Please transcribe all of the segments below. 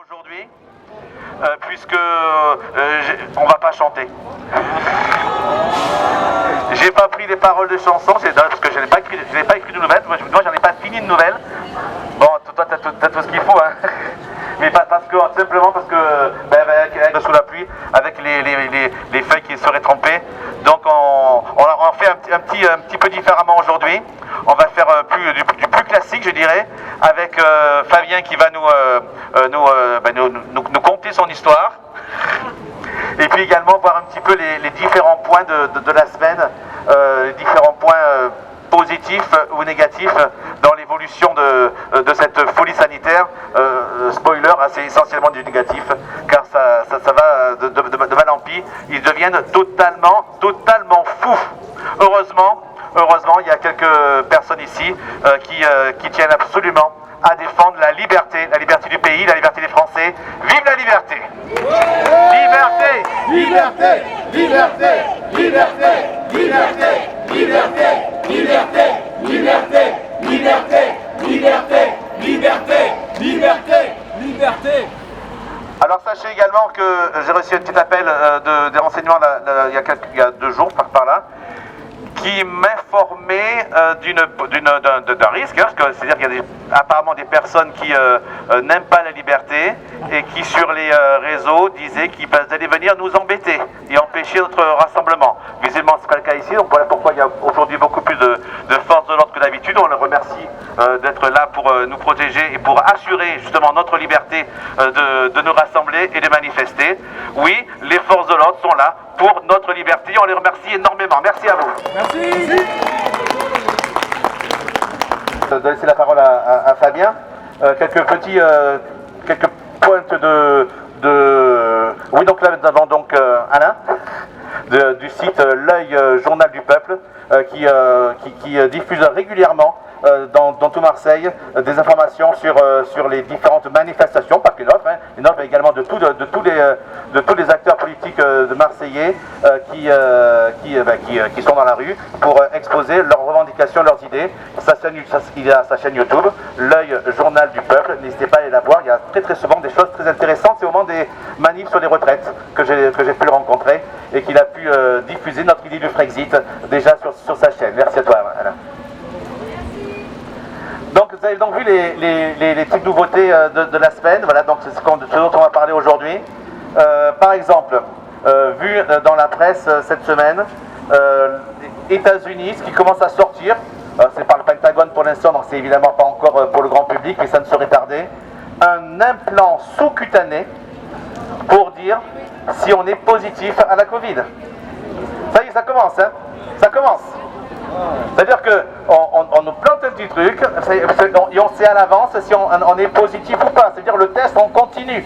aujourd'hui, puisque on va pas chanter. J'ai pas pris les paroles de chansons, parce que je n'ai pas écrit de nouvelles. Moi, j'en ai pas fini de nouvelles. Bon, toi, t'as tout ce qu'il faut, hein. Mais pas parce que simplement parce que avec sous la pluie, avec les feuilles qui seraient trempées. Donc on fait un petit peu différemment aujourd'hui. On va faire du plus classique, je dirais, avec Fabien qui va nous conter son histoire. Et puis également voir un petit peu les différents points de la semaine, les différents points positifs ou négatifs dans l'évolution de cette folie sanitaire. Spoiler, c'est essentiellement du négatif, car ça va de mal en pis. Ils deviennent totalement fous. Heureusement, il y a quelques personnes ici qui tiennent absolument à défendre la liberté du pays, la liberté des Français. Vive la liberté! Liberté! Liberté! Liberté! Liberté! Liberté! Liberté! Liberté! Liberté! Liberté! Liberté! Liberté! Liberté! Liberté! Alors sachez également que j'ai reçu un petit appel des renseignements il y a 2 jours par là, qui m'informait d'un risque, hein, c'est-à-dire qu'il y a apparemment des personnes qui n'aiment pas la liberté et qui sur les réseaux disaient qu'ils allaient venir nous embêter et empêcher notre rassemblement. Visiblement c'est pas le cas ici, donc voilà pourquoi il y a aujourd'hui beaucoup plus de forces de l'ordre que d'habitude. On les remercie d'être là pour nous protéger et pour assurer justement notre liberté de nous rassembler et de manifester. Oui, les forces de l'ordre sont là pour notre liberté. On les remercie énormément. Merci à vous. Merci. De laisser la parole à Fabien. Quelques pointes Oui, donc là nous avons donc Alain du site L'Œil Journal du Peuple qui diffuse régulièrement dans tout Marseille des informations sur les différentes manifestations, pas que les nôtres, les nôtres, mais également de tous les acteurs politiques de Marseillais qui sont dans la rue pour exposer leurs revendications, leurs idées. Il a sa chaîne YouTube, L'Œil Journal du Peuple. N'hésitez pas à aller la voir. Il y a très souvent des choses très intéressantes. C'est au moment des manifs sur les retraites que j'ai pu le rencontrer et qu'il a pu diffuser notre idée du Frexit déjà sur sa chaîne. Merci à toi, Alain. Donc vous avez donc vu les petites nouveautés de la semaine. Voilà, donc c'est ce dont on va parler aujourd'hui. Par exemple, vu dans la presse cette semaine, États-Unis, ce qui commence à sortir, c'est par le Pentagone pour l'instant, donc c'est évidemment pas encore pour le grand public, mais ça ne saurait tarder, un implant sous-cutané pour dire si on est positif à la Covid. Ça y est, ça commence, hein. Ça commence. C'est-à-dire qu'on nous plante un petit truc, et on sait à l'avance si on est positif ou pas. C'est-à-dire le test, on continue.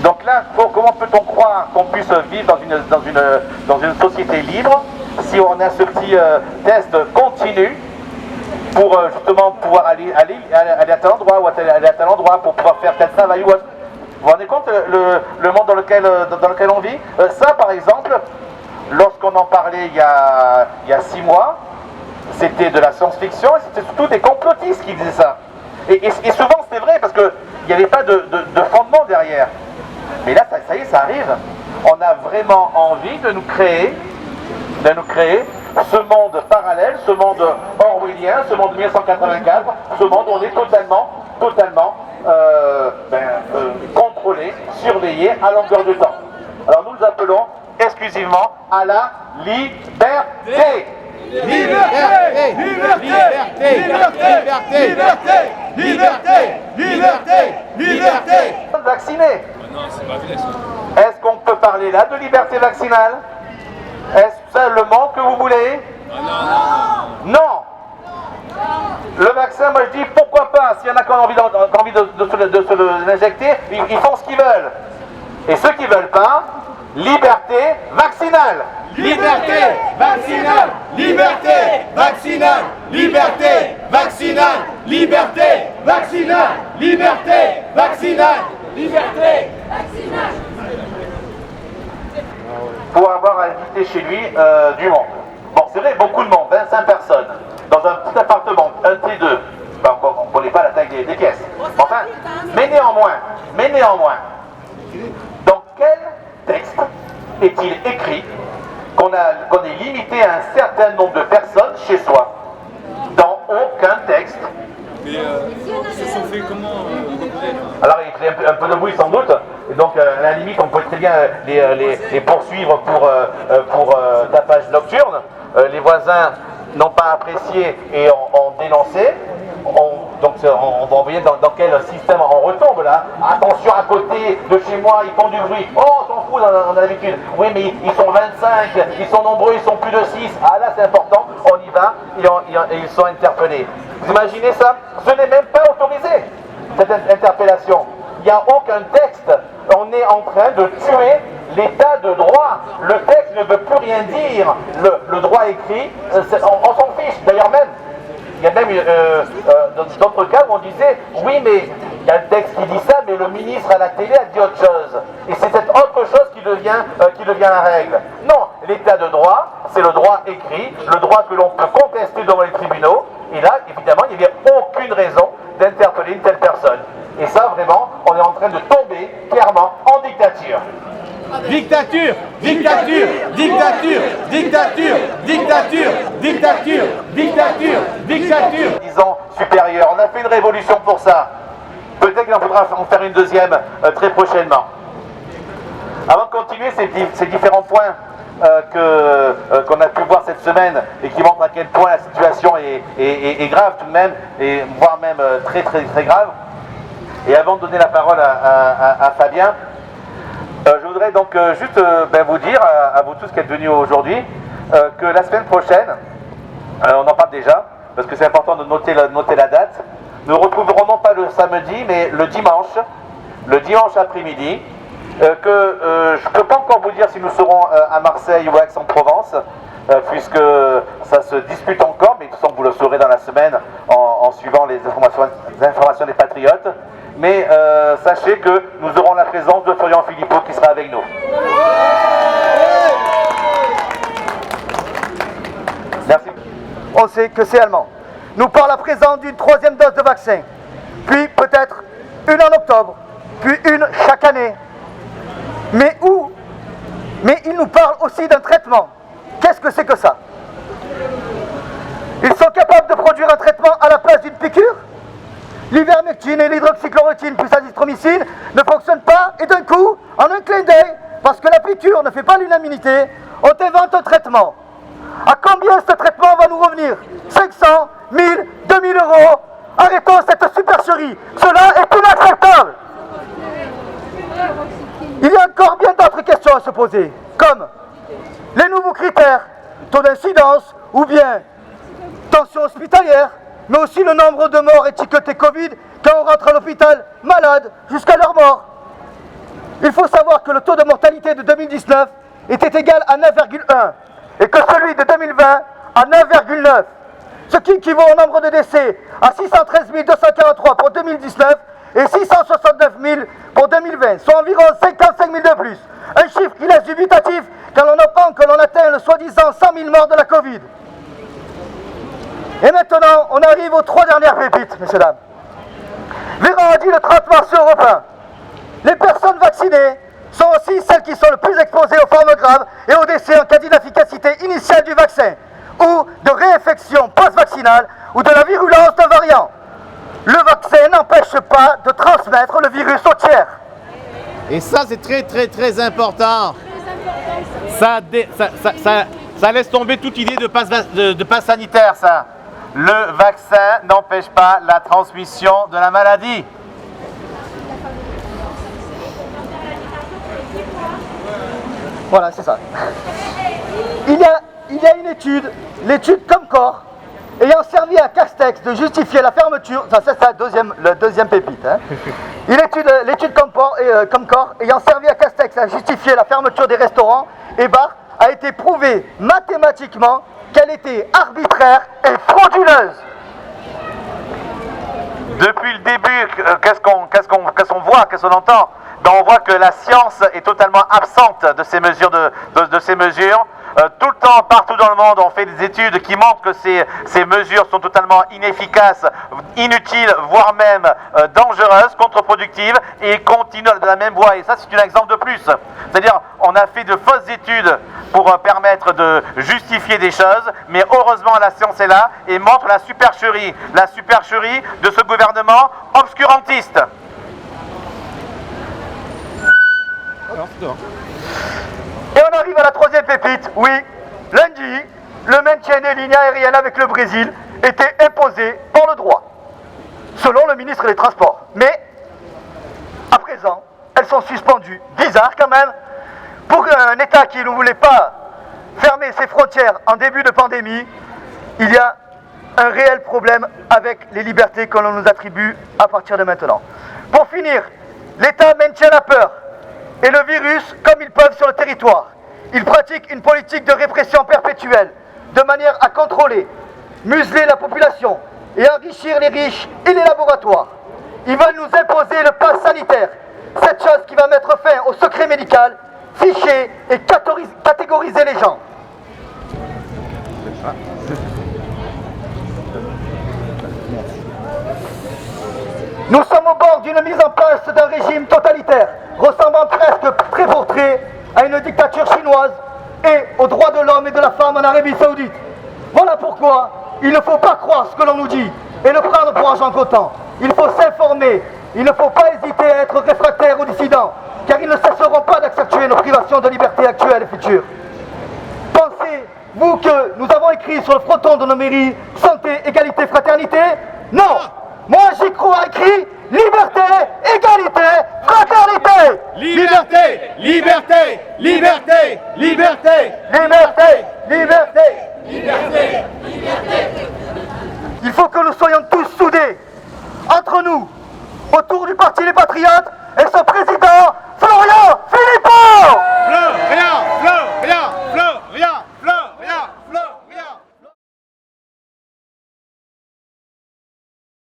Donc là, comment peut-on croire qu'on puisse vivre dans une société libre si on a ce petit test continu pour justement pouvoir aller à tel endroit ou aller à tel endroit pour pouvoir faire tel travail ou autre. Vous vous rendez compte le monde dans lequel on vit? Ça, par exemple, lorsqu'on en parlait il y a 6 mois, c'était de la science-fiction et c'était surtout des complotistes qui disaient ça. Et souvent c'était vrai parce qu'il n'y avait pas de fondement derrière. Mais là, ça y est, ça arrive. On a vraiment envie de nous créer ce monde parallèle, ce monde orwellien, ce monde 1984, ce monde où on est totalement contrôlé, surveillé à longueur de temps. Alors nous appelons exclusivement à la liberté. Liberté! Liberté! Liberté! Liberté! Liberté! Liberté! Liberté! Vacciné. Non, c'est pas vrai ça. Est-ce qu'on peut parler là de liberté vaccinale? Est-ce seulement que vous voulez? Non. Le vaccin, moi je dis pourquoi pas. S'il y en a qui ont envie de se l'injecter, ils font ce qu'ils veulent. Et ceux qui veulent pas, liberté vaccinale. Liberté vaccinale! Liberté vaccinale! Liberté vaccinale! Liberté vaccinale! Liberté vaccinale! Liberté vaccinale! Pour avoir invité chez lui du monde. Bon, c'est vrai, beaucoup de monde, 25 personnes, dans un petit appartement, un T2. ben, on ne connaît pas la taille des pièces. Enfin, mais néanmoins, dans quel texte est-il écrit qu'on est limité à un certain nombre de personnes chez soi? Dans aucun texte. Mais ils se sont fait comment Alors il fait un peu de bruit sans doute, et donc à la limite on peut très bien les poursuivre pour tapage nocturne. Les voisins n'ont pas apprécié et ont dénoncé. Donc on va envoyer dans quel système on retombe là. Attention, à côté de chez moi ils font du bruit. Oh, on s'en fout, on a l'habitude. Oui, mais ils sont 25, ils sont nombreux, ils sont plus de 6. Ah là c'est important, on y va et ils sont interpellés. Vous imaginez ça? Ce n'est même pas autorisé, cette interpellation. Il n'y a aucun texte. On est en train de tuer l'état de droit. Le texte ne veut plus rien dire. Le droit écrit, on s'en fiche. D'ailleurs même, il y a même d'autres cas où on disait, oui mais il y a le texte qui dit ça, mais le ministre à la télé a dit autre chose. Et c'est cette autre chose qui devient la règle. Non, l'état de droit, c'est le droit écrit, le droit que l'on peut contester devant les tribunaux. Et là, évidemment, il n'y avait aucune raison d'interpeller une telle personne. Et ça, vraiment, on est en train de tomber clairement en dictature. Dictature, dictature, dictature, dictature, dictature, dictature, dictature, dictature. Disons supérieur. On a fait une révolution pour ça. Peut-être qu'il en faudra en faire une deuxième très prochainement. Avant de continuer ces différents points qu'on a pu voir cette semaine et qui montrent à quel point la situation est grave tout de même, et voire même très très très grave. Et avant de donner la parole à Fabien, je voudrais donc juste vous dire à vous tous qui êtes venus aujourd'hui que la semaine prochaine, on en parle déjà, parce que c'est important de noter la date, nous nous retrouverons non pas le samedi, mais le dimanche après-midi, que je ne peux pas encore vous dire si nous serons à Marseille ou à Aix-en-Provence, puisque ça se dispute encore, mais de toute façon vous le saurez dans la semaine en suivant les informations des Patriotes. Mais sachez que nous aurons la présence de Florian Philippot qui sera avec nous. Merci. On sait que c'est allemand. Nous parle la présence d'une 3e dose de vaccin, puis peut-être une en octobre, puis une chaque année. Mais où? Mais il nous parle aussi d'un traitement. Qu'est-ce que c'est que ça? Ils sont capables de produire un traitement à la place d'une piqûre? L'ivermectine et l'hydroxychloroquine plus azithromycine ne fonctionnent pas, et d'un coup, en un clin d'œil, parce que la piqûre ne fait pas l'unanimité, on invente un traitement. À combien ce traitement va nous revenir? 500, 1000, 2000 euros? Arrêtons cette supercherie. Cela est inacceptable. Il y a encore bien d'autres questions à se poser, comme les nouveaux critères, taux d'incidence ou bien tension hospitalière, mais aussi le nombre de morts étiquetés Covid quand on rentre à l'hôpital malade jusqu'à leur mort. Il faut savoir que le taux de mortalité de 2019 était égal à 9,1 et que celui de 2020 à 9,9, ce qui équivaut au nombre de décès à 613 243 pour 2019 et 669 000 pour 2020, soit environ 55 000 de plus. Un chiffre qui laisse dubitatif quand l'on apprend que l'on atteint le soi-disant 100 000 morts de la Covid. Et maintenant, on arrive aux 3 dernières pépites, messieurs, dames. Véran a dit le 30 mars européen. Les personnes vaccinées sont aussi celles qui sont le plus exposées aux formes graves et aux décès en cas d'inefficacité initiale du vaccin, ou de réinfection post-vaccinale, ou de la virulence d'un variant. Le vaccin n'empêche pas de transmettre le virus au tiers. Et ça, c'est très très très important. Ça laisse tomber toute idée de passe sanitaire, ça. Le vaccin n'empêche pas la transmission de la maladie. Voilà, c'est ça. Il y a une étude, l'étude Comcor, ayant servi à Castex de justifier la fermeture, ça c'est la deuxième pépite. Hein. L'étude Comcor ayant servi à Castex à justifier la fermeture des restaurants et bars a été prouvé mathématiquement qu'elle était arbitraire et frauduleuse. Depuis le début, qu'est-ce qu'on voit, qu'est-ce qu'on entend? Ben, on voit que la science est totalement absente de ces mesures. tout le temps, partout dans le monde, on fait des études qui montrent que ces mesures sont totalement inefficaces, inutiles, voire même dangereuses, contre-productives, et continuent de la même voie. Et ça, c'est un exemple de plus. C'est-à-dire, on a fait de fausses études pour permettre de justifier des choses, mais heureusement, la science est là et montre la supercherie de ce gouvernement obscurantiste. Et on arrive à la troisième pépite. Oui, lundi, le maintien des lignes aériennes avec le Brésil était imposé par le droit, selon le ministre des Transports. Mais, à présent, elles sont suspendues. Bizarre quand même, pour un État qui ne voulait pas fermer ses frontières en début de pandémie, il y a un réel problème avec les libertés que l'on nous attribue à partir de maintenant. Pour finir, l'État maintient la peur et le virus comme ils peuvent sur le territoire. Ils pratiquent une politique de répression perpétuelle, de manière à contrôler, museler la population et enrichir les riches et les laboratoires. Ils veulent nous imposer le pass sanitaire, cette chose qui va mettre fin au secret médical, ficher et catégoriser les gens. Nous sommes au bord d'une mise en place d'un régime totalitaire, ressemblant presque trait pour trait à une dictature chinoise et aux droits de l'homme et de la femme en Arabie Saoudite. Voilà pourquoi il ne faut pas croire ce que l'on nous dit et le prendre pour argent comptant. Il faut s'informer, il ne faut pas hésiter à être réfractaire aux dissidents, car ils ne cesseront pas d'accentuer nos privations de liberté actuelles et futures. Pensez-vous que nous avons écrit sur le fronton de nos mairies « Santé, égalité, fraternité » Non! Moi j'y crois écrit « Liberté, égalité, fraternité » Liberté, liberté, liberté, liberté, Liberté, liberté, liberté. Il faut que nous soyons tous soudés, entre nous, autour du Parti Les Patriotes et son président, Florian